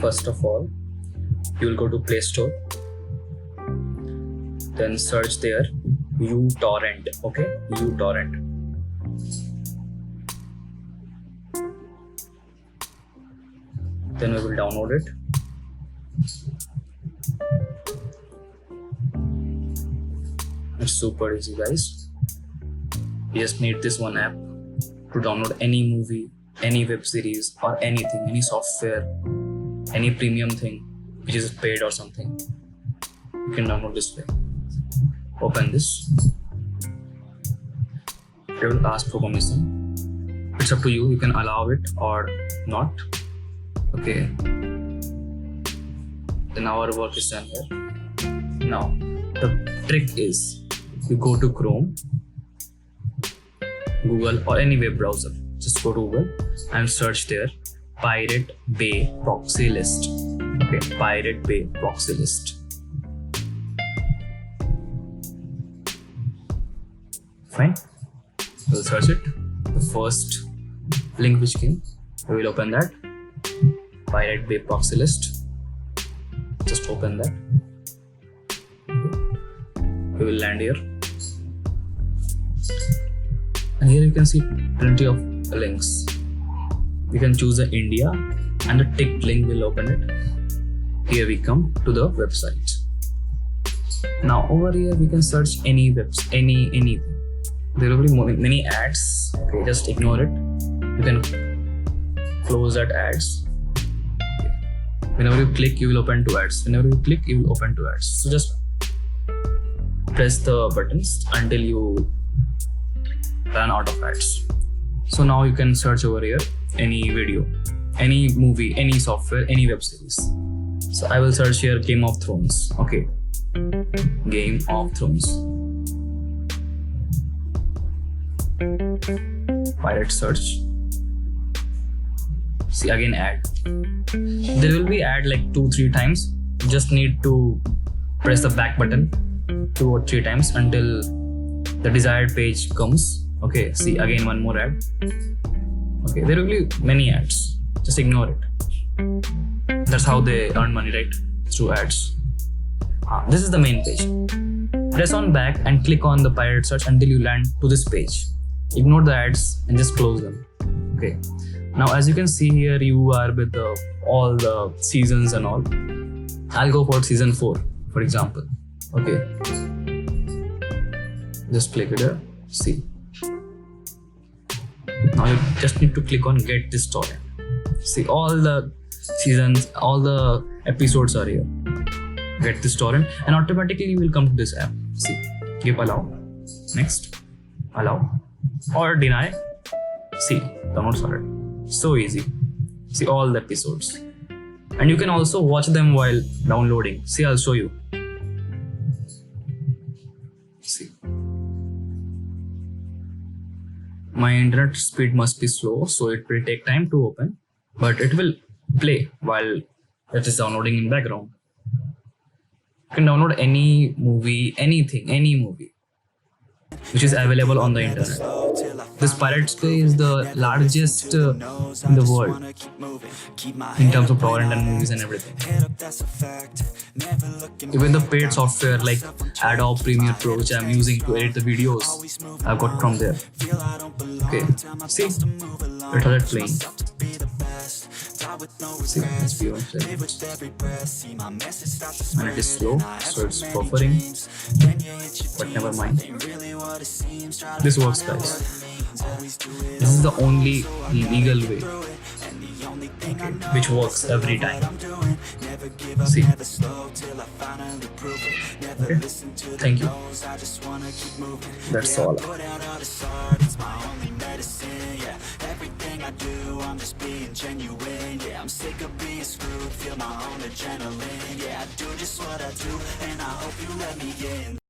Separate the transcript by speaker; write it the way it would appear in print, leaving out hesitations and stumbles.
Speaker 1: First of all, you will go to Play Store, then search there utorrent. Okay, utorrent. Then we will download it. It's super easy, guys. You just need this one app to download any movie, any web series, or anything, any software, any premium thing which is paid or something. You can download this way. Open this. It will ask for permission. It's up to you. You can allow it or not. Okay. Then our work is done here. Now, the trick is you go to Chrome, Google, or any web browser. Just go to Google and search there Pirate Bay proxy list. Okay, Pirate Bay proxy list. Fine. We'll search it. The first link which came, we will open that. Pirate Bay proxy list. Just open that. Okay. We will land here. And here you can see plenty of links. You can choose the India and the ticked link will open it. Here we come to the website. Now over here we can search any anything. There will be many ads. Okay, just ignore it. You can close that ads. Okay. Whenever you click, you will open two ads. Whenever you click, you will open two ads. So just press the buttons until you run out of ads. So now you can search over here any video, any movie, any software, any web series. So I will search here Game of Thrones. Okay, Game of Thrones. Pirate search. See again ad. There will be ad like 2-3 times. You just need to press the back button 2 or 3 times until the desired page comes. Okay, see again one more ad. Okay, there will be many ads. Just ignore it. That's how they earn money, right? Through ads. This is the main page. Press on back and click on the pirate search until you land to this page. Ignore the ads and just close them. Okay. Now as you can see here, you are with all the seasons and all. I'll go for season 4, for example. Okay. Just click it here. See. Now you just need to click on get this torrent. See, all the seasons, all the episodes are here. Get this torrent and automatically you will come to this app. See, give allow, next, allow or deny. See, download torrent. So easy. See all the episodes. And you can also watch them while downloading. See, I'll show you. See. My internet speed must be slow, so it will take time to open, but it will play while it is downloading in background. You can download any movie, anything, any movie which is available on the internet. This Pirate Bay is the largest in the world in terms of torrent and movies and everything. Even the paid software like Adobe Premiere Pro, which I'm using to edit the videos, I've got from there. Okay, see, it has it playing. See, let's be on play. And it is slow, so it's buffering, but never mind. This works, guys. This is the only legal way which works every time. See. Okay. Thank you. That's all.
Speaker 2: I do, I'm just being genuine. Yeah, I'm sick of being screwed. Feel my own adrenaline. Yeah, I do just what I do, and I hope you let me in.